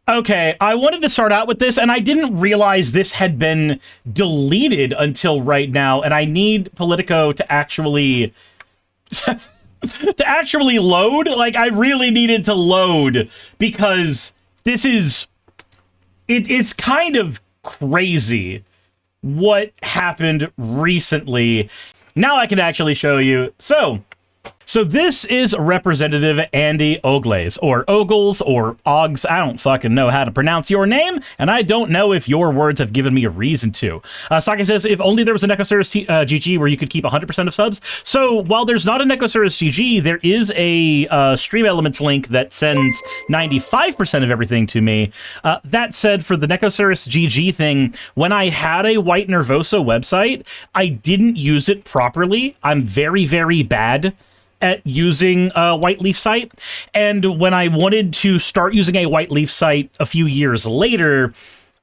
Okay, I wanted to start out with this, and I didn't realize this had been deleted until right now, and I need Politico to actually... to actually load. Like, I really needed to load, because this is... It's kind of crazy what happened recently. Now I can actually show you. So this is Representative Andy Ogles, or Ogles, or Oggs. I don't fucking know how to pronounce your name, and I don't know if your words have given me a reason to. Sake says, if only there was a Necosaurus GG where you could keep 100% of subs. So while there's not a Necosaurus GG, there is a Stream Elements link that sends 95% of everything to me. That said, for the Necosaurus GG thing, when I had a White Nervosa website, I didn't use it properly. I'm very, very bad at using a white leaf site, and when I wanted to start using a white leaf site a few years later,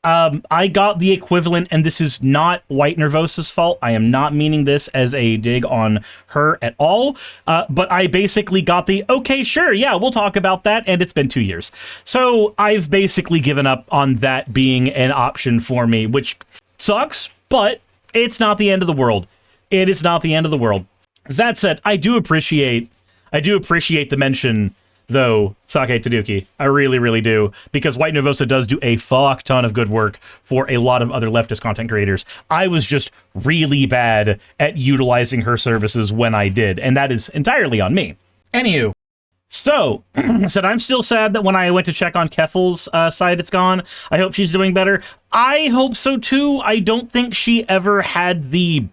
I got the equivalent, and this is not White Nervosa's fault. I am not meaning this as a dig on her at all, but I basically got the, okay, sure, yeah, we'll talk about that, and it's been 2 years. So I've basically given up on that being an option for me, which sucks, but it's not the end of the world. It is not the end of the world. That said, I do appreciate the mention, though, Sake Tanuki. I really, really do, because White Nervosa does do a fuck ton of good work for a lot of other leftist content creators. I was just really bad at utilizing her services when I did, and that is entirely on me. Anywho, so, said, I'm still sad that when I went to check on Keffel's site, it's gone. I hope she's doing better. I hope so, too. I don't think she ever had the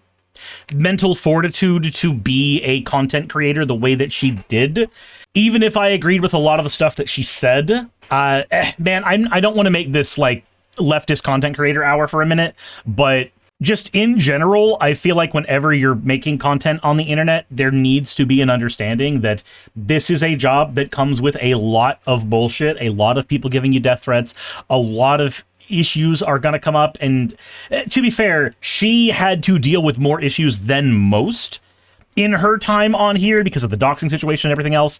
mental fortitude to be a content creator the way that she did. Even if I agreed with a lot of the stuff that she said, man, I don't want to make this like leftist content creator hour for a minute, but just in general, I feel like whenever you're making content on the internet, there needs to be an understanding that this is a job that comes with a lot of bullshit, a lot of people giving you death threats, a lot of issues are going to come up, and to be fair, she had to deal with more issues than most in her time on here because of the doxing situation and everything else,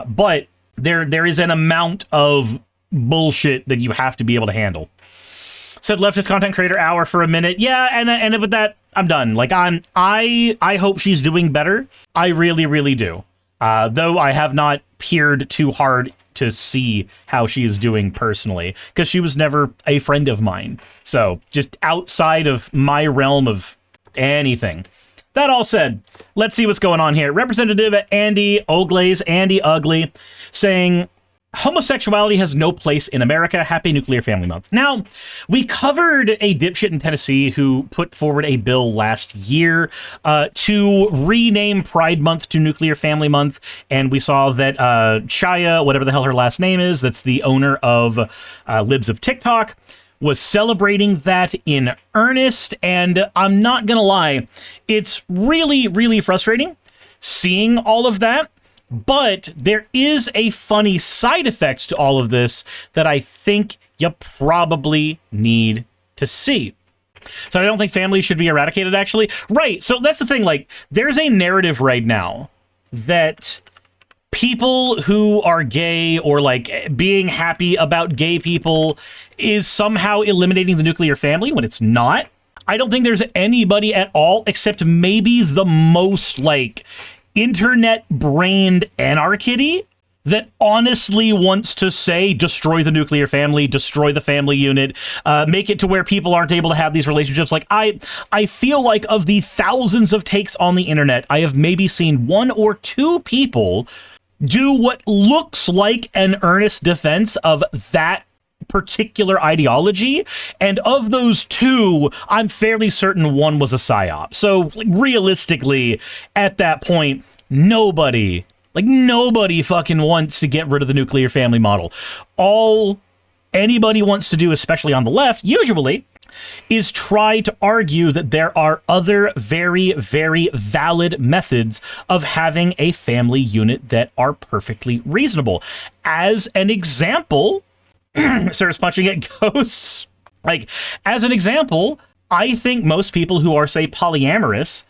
but there is an amount of bullshit that you have to be able to handle. Said leftist content creator hour for a minute. Yeah, and with that, I'm done. Like, I hope she's doing better. I really, really do. Though I have not peered too hard to see how she is doing personally, because she was never a friend of mine. So, just outside of my realm of anything. That all said, let's see what's going on here. Representative Andy Ogles, Andy Ugly, saying, homosexuality has no place in America. Happy Nuclear Family Month. Now, we covered a dipshit in Tennessee who put forward a bill last year to rename Pride Month to Nuclear Family Month, and we saw that Shia, whatever the hell her last name is, that's the owner of Libs of TikTok, was celebrating that in earnest, and I'm not gonna lie, it's really, really frustrating seeing all of that. But there is a funny side effect to all of this that I think you probably need to see. So I don't think families should be eradicated, actually. Right, so that's the thing, like, there's a narrative right now that people who are gay or, like, being happy about gay people is somehow eliminating the nuclear family when it's not. I don't think there's anybody at all, except maybe the most, like, internet-brained anarchity that honestly wants to say, destroy the nuclear family, destroy the family unit, make it to where people aren't able to have these relationships. Like, I feel like of the thousands of takes on the internet, I have maybe seen 1 or 2 people do what looks like an earnest defense of that particular ideology, and of those 2, I'm fairly certain 1 was a psyop. So realistically, at that point, nobody fucking wants to get rid of the nuclear family model. All anybody wants to do, especially on the left, usually, is try to argue that there are other very, very valid methods of having a family unit that are perfectly reasonable. As an example, Suris punching at ghosts. Like, as an example, I think most people who are, say, polyamorous,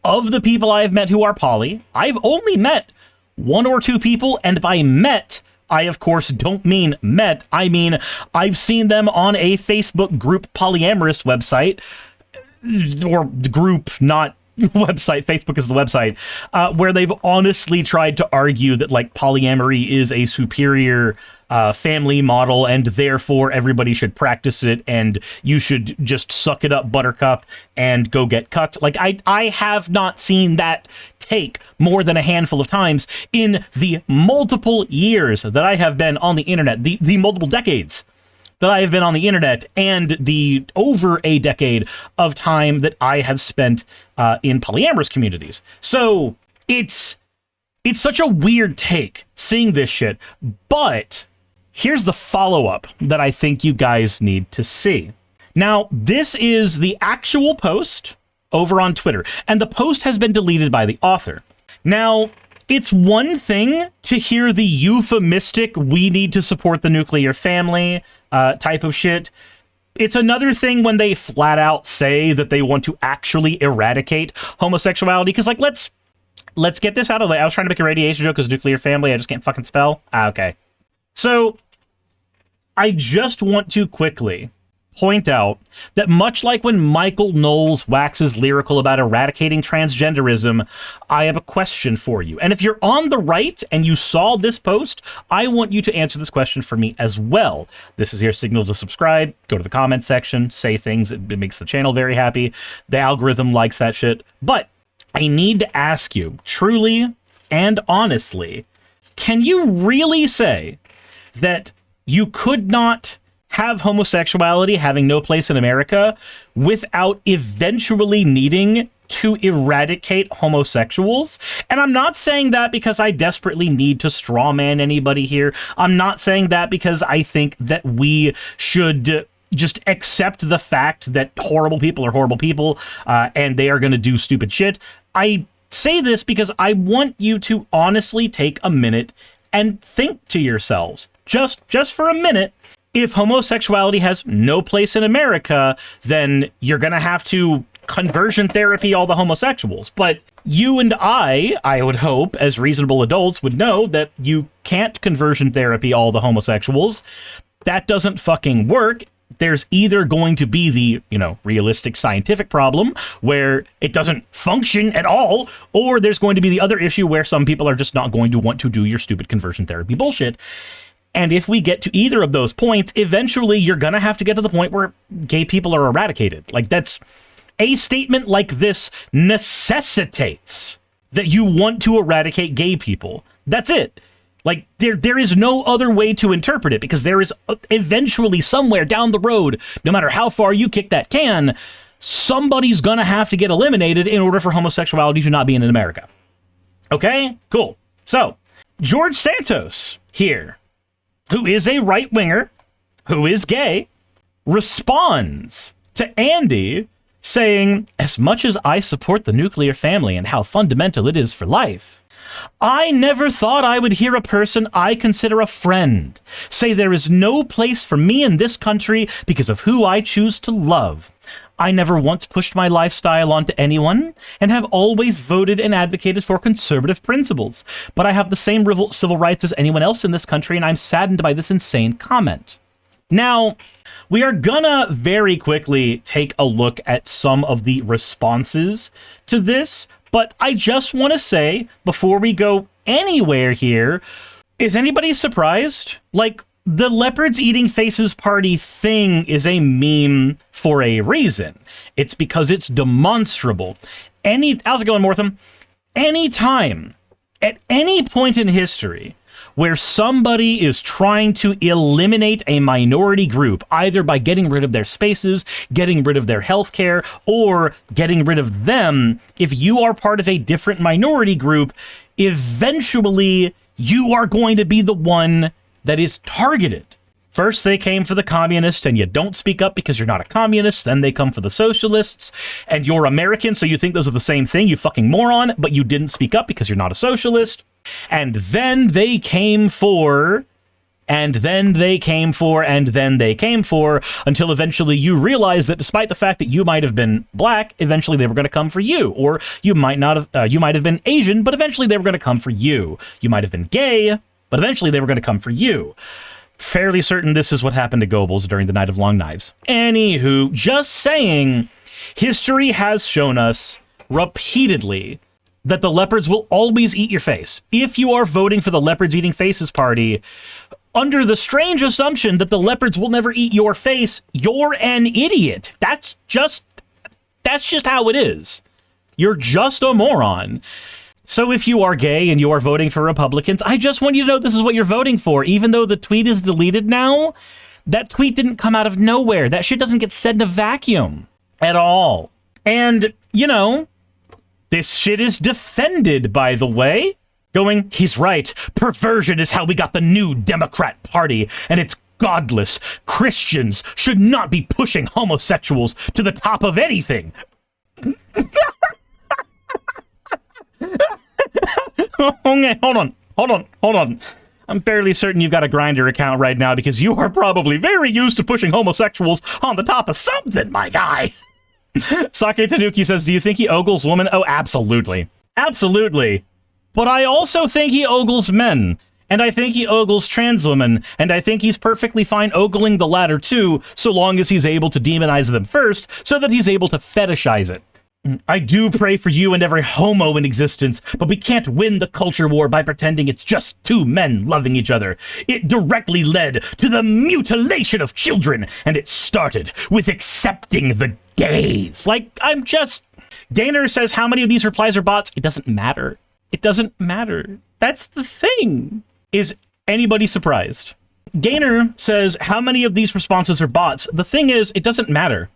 of the people I've met who are poly, I've only met 1 or 2 people, and by met, I, of course, don't mean met. I mean, I've seen them on a Facebook group polyamorous website, or group, not website. Facebook is the website, where they've honestly tried to argue that, like, polyamory is a superior family model, and therefore everybody should practice it, and you should just suck it up, buttercup, and go get cucked. Like, I have not seen that take more than a handful of times in the multiple years that I have been on the internet, the multiple decades that I have been on the internet, and the over a decade of time that I have spent in polyamorous communities. So it's such a weird take seeing this shit, but here's the follow-up that I think you guys need to see. Now, this is the actual post over on Twitter, and the post has been deleted by the author. Now, it's one thing to hear the euphemistic, we need to support the nuclear family type of shit. It's another thing when they flat out say that they want to actually eradicate homosexuality, because, like, let's get this out of the way. I was trying to make a radiation joke because nuclear family, I just can't fucking spell. Okay. So, I just want to quickly point out that much like when Michael Knowles waxes lyrical about eradicating transgenderism, I have a question for you. And if you're on the right and you saw this post, I want you to answer this question for me as well. This is your signal to subscribe. Go to the comment section, say things. It makes the channel very happy. The algorithm likes that shit. But I need to ask you, truly and honestly, can you really say that you could not have homosexuality having no place in America without eventually needing to eradicate homosexuals? And I'm not saying that because I desperately need to strawman anybody here. I'm not saying that because I think that we should just accept the fact that horrible people are horrible people, and they are going to do stupid shit. I say this because I want you to honestly take a minute and think to yourselves, just for a minute, if homosexuality has no place in America, then you're going to have to conversion therapy all the homosexuals. But you and I would hope, as reasonable adults, would know that you can't conversion therapy all the homosexuals. That doesn't fucking work. There's either going to be the, realistic scientific problem where it doesn't function at all, or there's going to be the other issue where some people are just not going to want to do your stupid conversion therapy bullshit. And if we get to either of those points, eventually you're going to have to get to the point where gay people are eradicated. Like, that's a statement like this necessitates that you want to eradicate gay people. That's it. Like, there is no other way to interpret it, because there is eventually somewhere down the road, no matter how far you kick that can, somebody's going to have to get eliminated in order for homosexuality to not be in America. Okay? Cool. So, George Santos here, who is a right-winger, who is gay, responds to Andy saying, as much as I support the nuclear family and how fundamental it is for life, I never thought I would hear a person I consider a friend say there is no place for me in this country because of who I choose to love. I never once pushed my lifestyle onto anyone and have always voted and advocated for conservative principles, but I have the same civil rights as anyone else in this country, and I'm saddened by this insane comment. Now, we are gonna very quickly take a look at some of the responses to this, but I just want to say, before we go anywhere here, is anybody surprised? Like, the leopards eating faces party thing is a meme for a reason. It's because it's demonstrable. How's it going, Mortham? Anytime, at any point in history, where somebody is trying to eliminate a minority group, either by getting rid of their spaces, getting rid of their healthcare, or getting rid of them, if you are part of a different minority group, eventually you are going to be the one that is targeted. First they came for the communists, and you don't speak up because you're not a communist. Then they come for the socialists, and you're American, so you think those are the same thing, you fucking moron, but you didn't speak up because you're not a socialist. And then they came for, and then they came for, and then they came for, until eventually you realize that despite the fact that you might have been black, eventually they were going to come for you. Or you might not have, you might have been Asian, but eventually they were going to come for you. You might have been gay, But eventually they were going to come for you. Fairly certain this is what happened to Goebbels during the Night of Long Knives. Anywho, just saying, history has shown us repeatedly that the leopards will always eat your face. If you are voting for the Leopards Eating Faces party, under the strange assumption that the leopards will never eat your face, you're an idiot. That's just how it is. You're just a moron. So if you are gay and you are voting for Republicans, I just want you to know this is what you're voting for. Even though the tweet is deleted now, that tweet didn't come out of nowhere. That shit doesn't get said in a vacuum at all. And, you know, this shit is defended, by the way. Going, he's right. Perversion is how we got the new Democrat Party, and it's godless. Christians should not be pushing homosexuals to the top of anything. Okay, hold on. I'm fairly certain you've got a Grindr account right now because you are probably very used to pushing homosexuals on the top of something, my guy. Sake Tanuki says, do you think he ogles women? Oh, absolutely. Absolutely. But I also think he ogles men. And I think he ogles trans women. And I think he's perfectly fine ogling the latter too, so long as he's able to demonize them first, so that he's able to fetishize it. I do pray for you and every homo in existence, but we can't win the culture war by pretending it's just two men loving each other. It directly led to the mutilation of children, and it started with accepting the gays. Gainer says, how many of these replies are bots? It doesn't matter. It doesn't matter. That's the thing. Is anybody surprised? Gainer says, how many of these responses are bots? The thing is, it doesn't matter.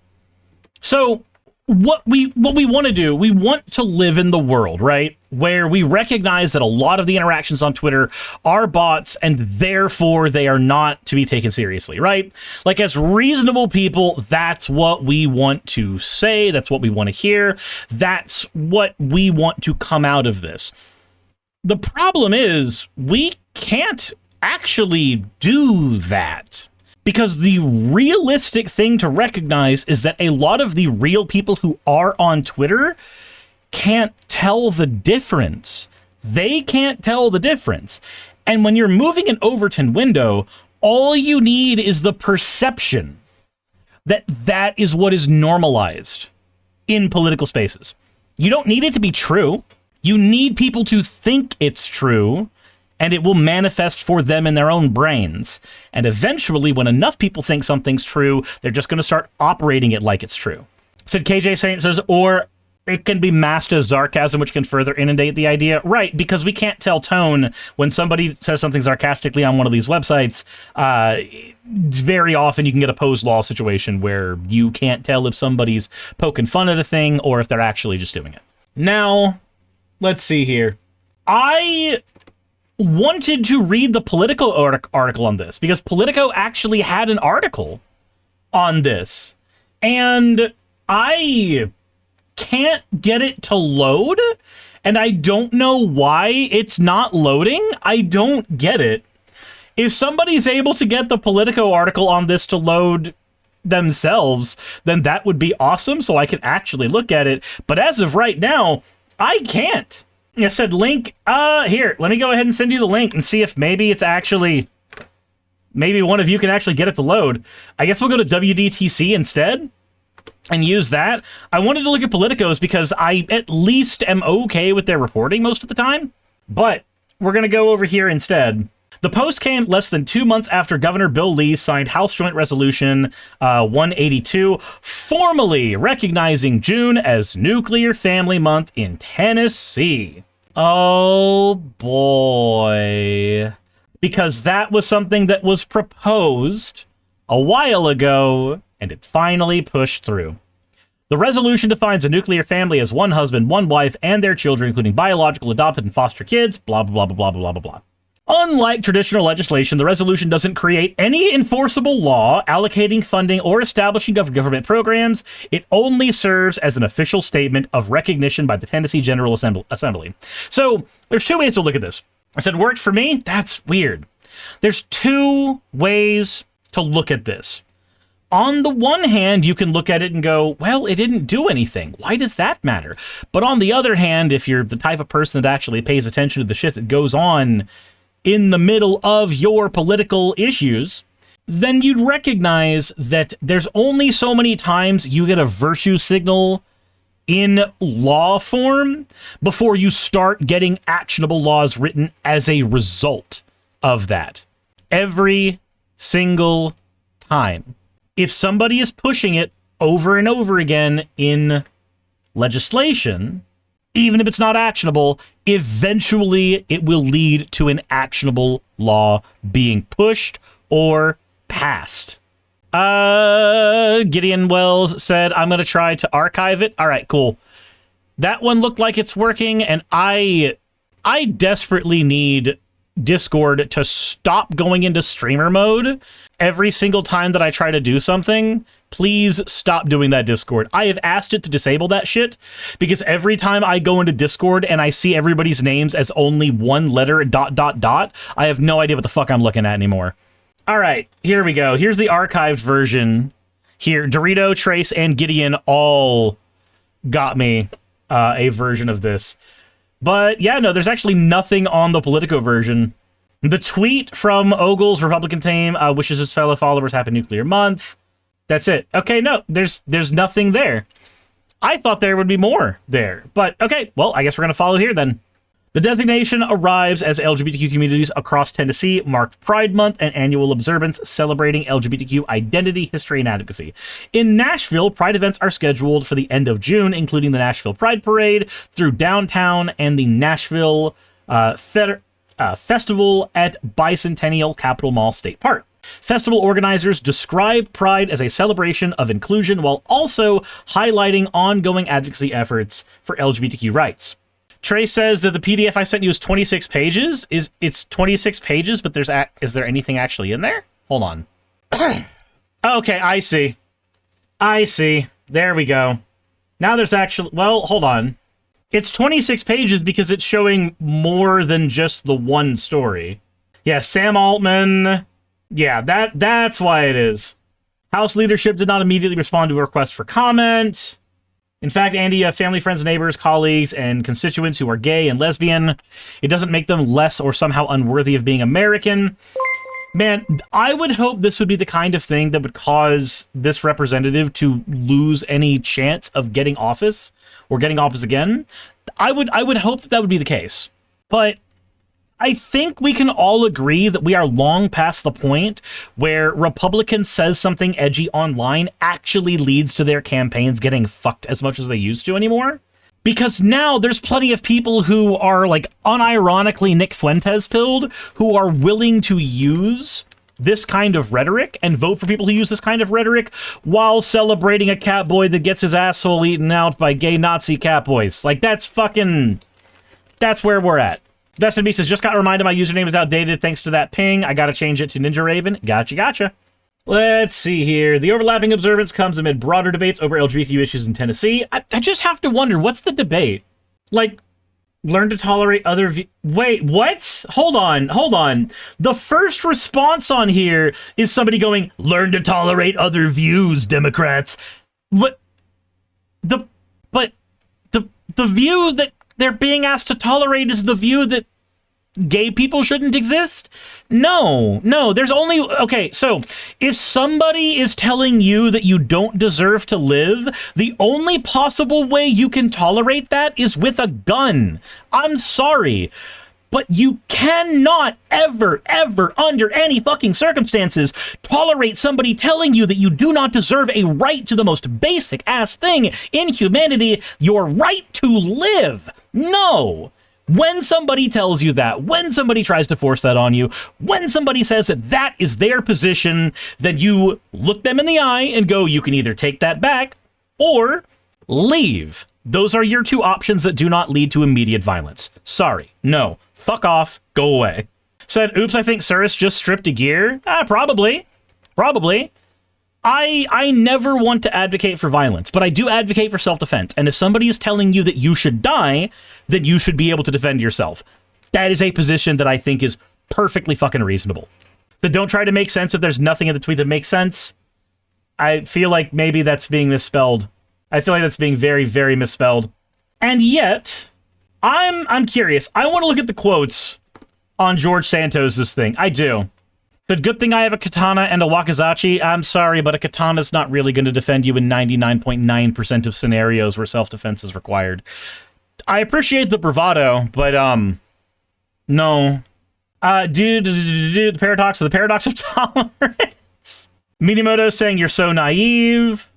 So what we want to do, we want to live in the world, right, where we recognize that a lot of the interactions on Twitter are bots, and therefore they are not to be taken seriously, right? Like, as reasonable people, that's what we want to say, that's what we want to hear, that's what we want to come out of this. The problem is, we can't actually do that. Because the realistic thing to recognize is that a lot of the real people who are on Twitter can't tell the difference. They can't tell the difference. And when you're moving an Overton window, all you need is the perception that that is what is normalized in political spaces. You don't need it to be true. You need people to think it's true, and it will manifest for them in their own brains. And eventually, when enough people think something's true, they're just going to start operating it like it's true. Said KJ Saint says, or it can be masked as sarcasm, which can further inundate the idea. Right, because we can't tell tone when somebody says something sarcastically on one of these websites. Very often you can get a Poe's Law situation where you can't tell if somebody's poking fun at a thing or if they're actually just doing it. Now, let's see here. I wanted to read the Politico article on this because Politico actually had an article on this, and I can't get it to load, and I don't know why it's not loading. I don't get it. If somebody's able to get the Politico article on this to load themselves, then that would be awesome so I can actually look at it, but as of right now, I can't. I said link, here, let me go ahead and send you the link and see if maybe it's actually, maybe one of you can actually get it to load. I guess we'll go to WDTC instead and use that. I wanted to look at Politico's because I at least am okay with their reporting most of the time, but we're going to go over here instead. The post came less than 2 months after Governor Bill Lee signed House Joint Resolution 182, formally recognizing June as Nuclear Family Month in Tennessee. Oh, boy. Because that was something that was proposed a while ago, and it finally pushed through. The resolution defines a nuclear family as one husband, one wife, and their children, including biological, adopted, and foster kids, blah, blah, blah, blah, blah, blah, blah, blah. Unlike traditional legislation, the resolution doesn't create any enforceable law allocating funding or establishing government programs. It only serves as an official statement of recognition by the Tennessee General Assembly. So there's two ways to look at this. I said, worked for me? That's weird. There's two ways to look at this. On the one hand, you can look at it and go, well, it didn't do anything. Why does that matter? But on the other hand, if you're the type of person that actually pays attention to the shit that goes on in the middle of your political issues, then you'd recognize that there's only so many times you get a virtue signal in law form before you start getting actionable laws written as a result of that. Every single time. If somebody is pushing it over and over again in legislation, even if it's not actionable, eventually it will lead to an actionable law being pushed or passed. Gideon Wells said, I'm going to try to archive it. All right, cool. That one looked like it's working, and I desperately need Discord to stop going into streamer mode every single time that I try to do something. Please stop doing that, Discord. I have asked it to disable that shit because every time I go into Discord and I see everybody's names as only one letter, ... I have no idea what the fuck I'm looking at anymore. All right, here we go. Here's the archived version. Here, Dorito, Trace, and Gideon all got me a version of this. But yeah, no, there's actually nothing on the Politico version. The tweet from Ogle's Republican team wishes his fellow followers happy nuclear month. That's it. Okay, no, there's nothing there. I thought there would be more there. But okay, well, I guess we're going to follow here then. The designation arrives as LGBTQ communities across Tennessee mark Pride Month, an annual observance celebrating LGBTQ identity, history, and advocacy. In Nashville, Pride events are scheduled for the end of June, including the Nashville Pride Parade through downtown and the Nashville Festival at Bicentennial Capitol Mall State Park. Festival organizers describe Pride as a celebration of inclusion while also highlighting ongoing advocacy efforts for LGBTQ rights. Trey says that the PDF I sent you is 26 pages. It's 26 pages, but is there anything actually in there? Hold on. Okay, I see. There we go. Now there's actually... Well, hold on. It's 26 pages because it's showing more than just the one story. Yeah, Sam Altman... Yeah, that's why it is. House leadership did not immediately respond to a request for comment. In fact, Andy, family, friends, neighbors, colleagues, and constituents who are gay and lesbian, it doesn't make them less or somehow unworthy of being American. Man, I would hope this would be the kind of thing that would cause this representative to lose any chance of getting office or getting office again. I would hope that would be the case. But I think we can all agree that we are long past the point where Republicans says something edgy online actually leads to their campaigns getting fucked as much as they used to anymore. Because now there's plenty of people who are like unironically Nick Fuentes pilled who are willing to use this kind of rhetoric and vote for people who use this kind of rhetoric while celebrating a catboy that gets his asshole eaten out by gay Nazi catboys. Like that's where we're at. Destin B says, just got reminded my username is outdated thanks to that ping. I gotta change it to Ninja Raven. Gotcha. Let's see here. The overlapping observance comes amid broader debates over LGBTQ issues in Tennessee. I just have to wonder, what's the debate? Like, learn to tolerate other Wait, what? Hold on. The first response on here is somebody going, learn to tolerate other views, Democrats. What? The view that they're being asked to tolerate is the view that gay people shouldn't exist? No, there's only... Okay, so if somebody is telling you that you don't deserve to live, the only possible way you can tolerate that is with a gun. I'm sorry, but you cannot ever, under any fucking circumstances, tolerate somebody telling you that you do not deserve a right to the most basic ass thing in humanity, your right to live. No. When somebody tells you that, when somebody tries to force that on you, when somebody says that that is their position, then you look them in the eye and go, you can either take that back or leave. Those are your two options that do not lead to immediate violence. Sorry. No. Fuck off. Go away. Said, oops, I think Suris just stripped a gear. Probably. I never want to advocate for violence, but I do advocate for self-defense. And if somebody is telling you that you should die, then you should be able to defend yourself. That is a position that I think is perfectly fucking reasonable. So don't try to make sense if there's nothing in the tweet that makes sense. I feel like maybe that's being misspelled. I feel like that's being very, very misspelled. And yet, I'm curious. I want to look at the quotes on George Santos's thing. I do. Said, good thing I have a katana and a wakizachi. I'm sorry, but a katana's not really going to defend you in 99.9% of scenarios where self-defense is required. I appreciate the bravado, but, no. The paradox of tolerance. Minimoto saying, you're so naive.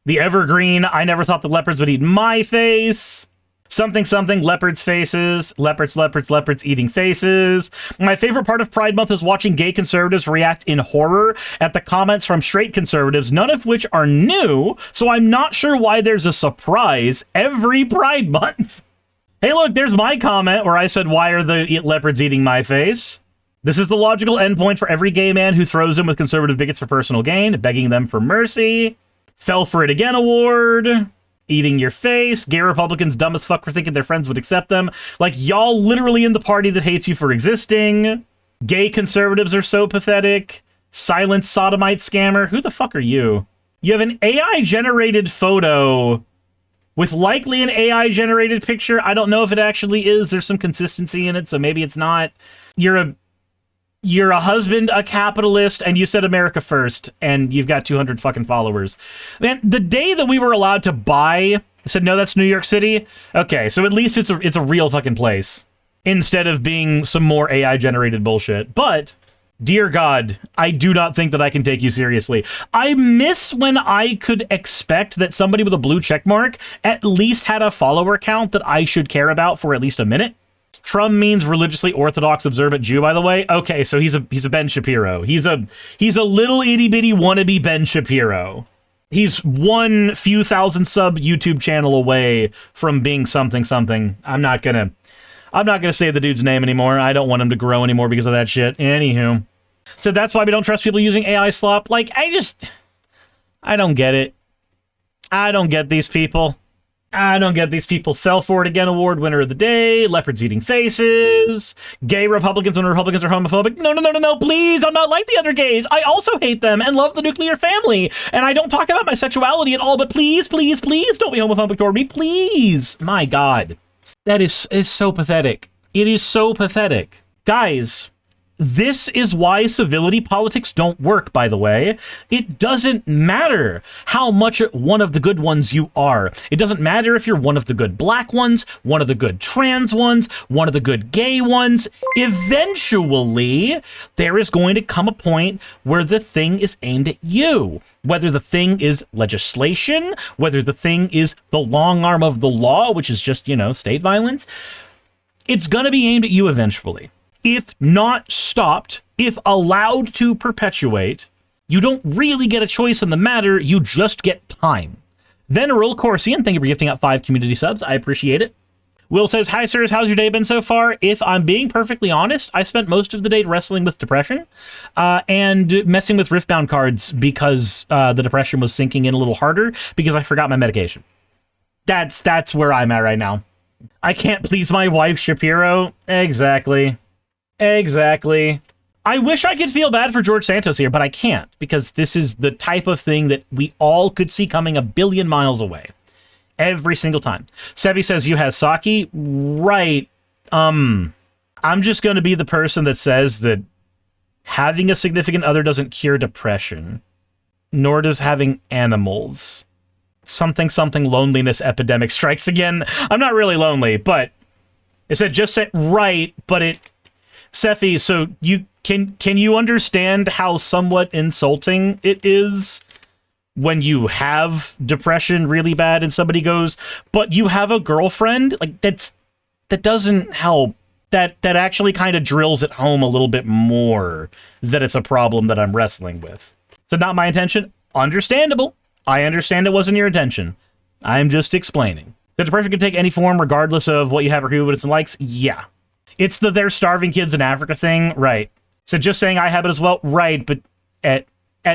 The evergreen, I never thought the leopards would eat my face. Something, leopards faces. Leopards eating faces. My favorite part of Pride Month is watching gay conservatives react in horror at the comments from straight conservatives, none of which are new, so I'm not sure why there's a surprise every Pride Month. Hey, look, there's my comment where I said, why are the leopards eating my face? This is the logical endpoint for every gay man who throws in with conservative bigots for personal gain, begging them for mercy. Fell for it again award. Eating your face. Gay Republicans dumb as fuck for thinking their friends would accept them. Like, y'all literally in the party that hates you for existing. Gay conservatives are so pathetic. Silent sodomite scammer. Who the fuck are you? You have an AI-generated photo with likely an AI-generated picture. I don't know if it actually is. There's some consistency in it, so maybe it's not. You're a husband, a capitalist, and you said America first, and you've got 200 fucking followers. Man, the day that we were allowed to buy, I said, no, that's New York City. Okay, so at least it's a real fucking place, instead of being some more AI-generated bullshit. But, dear God, I do not think that I can take you seriously. I miss when I could expect that somebody with a blue checkmark at least had a follower count that I should care about for at least a minute. From means religiously orthodox observant Jew, by the way. Okay, so he's a Ben Shapiro. He's a little itty bitty wannabe Ben Shapiro. He's one few thousand sub YouTube channel away from being something. I'm not gonna say the dude's name anymore. I don't want him to grow anymore because of that shit. Anywho, so that's why we don't trust people using AI slop. Like, I don't get it. I don't get these people. Fell for it again award winner of the day. Leopards eating faces. Gay Republicans when Republicans are homophobic. No, please. I'm not like the other gays. I also hate them and love the nuclear family. And I don't talk about my sexuality at all, but please don't be homophobic toward me. Please. My God. That is so pathetic. It is so pathetic. Guys, this is why civility politics don't work, by the way. It doesn't matter how much one of the good ones you are. It doesn't matter if you're one of the good black ones, one of the good trans ones, one of the good gay ones. Eventually, there is going to come a point where the thing is aimed at you. Whether the thing is legislation, whether the thing is the long arm of the law, which is just, state violence, it's going to be aimed at you eventually. If not stopped, if allowed to perpetuate, you don't really get a choice in the matter, you just get time. Veneral Corsian, thank you for gifting out 5 community subs, I appreciate it. Will says, hi sirs, how's your day been so far? If I'm being perfectly honest, I spent most of the day wrestling with depression and messing with Riftbound cards because the depression was sinking in a little harder because I forgot my medication. That's where I'm at right now. I can't please my wife, Shapiro. Exactly. I wish I could feel bad for George Santos here, but I can't, because this is the type of thing that we all could see coming a billion miles away. Every single time. Sebi says, you have Saki? Right. I'm just going to be the person that says that having a significant other doesn't cure depression, nor does having animals. Something loneliness epidemic strikes again. I'm not really lonely, but it said just say right, but it... Sephi, so you can you understand how somewhat insulting it is when you have depression really bad and somebody goes, but you have a girlfriend? Like, that doesn't help. That actually kind of drills it home a little bit more that it's a problem that I'm wrestling with. So not my intention. Understandable. I understand it wasn't your intention. I'm just explaining. The depression can take any form regardless of what you have or who it's likes. Yeah. It's the they're starving kids in Africa thing, right? So just saying I have it as well, right? But at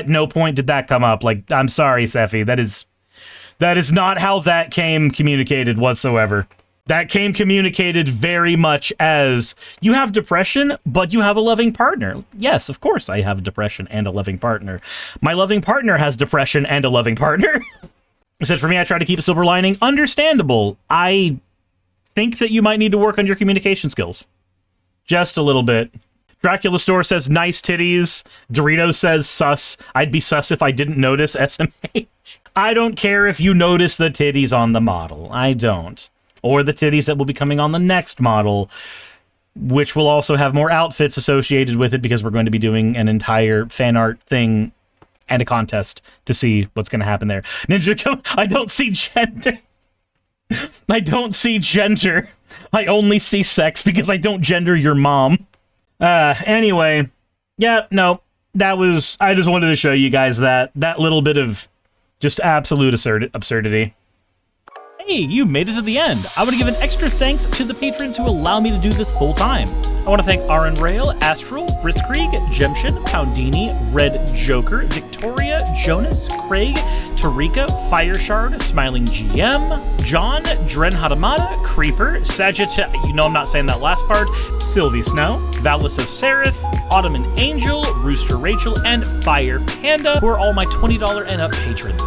no point did that come up. Like, I'm sorry, Sephi, that is not how that came communicated whatsoever. That came communicated very much as you have depression, but you have a loving partner. Yes, of course I have depression and a loving partner. My loving partner has depression and a loving partner. I said, for me, I try to keep a silver lining. Understandable. I think that you might need to work on your communication skills. Just a little bit. Dracula Store says, nice titties. Dorito says, sus. I'd be sus if I didn't notice SMH. I don't care if you notice the titties on the model. I don't. Or the titties that will be coming on the next model, which will also have more outfits associated with it because we're going to be doing an entire fan art thing and a contest to see what's going to happen there. Ninja, I don't see gender. I don't see gender. I only see sex because I don't gender your mom. Anyway, yeah, no, that was, I just wanted to show you guys that little bit of just absolute absurdity. Hey, you made it to the end. I want to give an extra thanks to the patrons who allow me to do this full time. I want to thank Aaron Rail, Astral, Britzkrieg, Jemshin, Poundini, Red Joker, Victoria, Jonas, Craig, Tarika, Fireshard, Smiling GM, John, Dren Hadamada, Creeper, Sagitta, you know I'm not saying that last part, Sylvie Snow, Valis of Seraph, Ottoman Angel, Rooster Rachel, and Fire Panda, who are all my $20 and up patrons.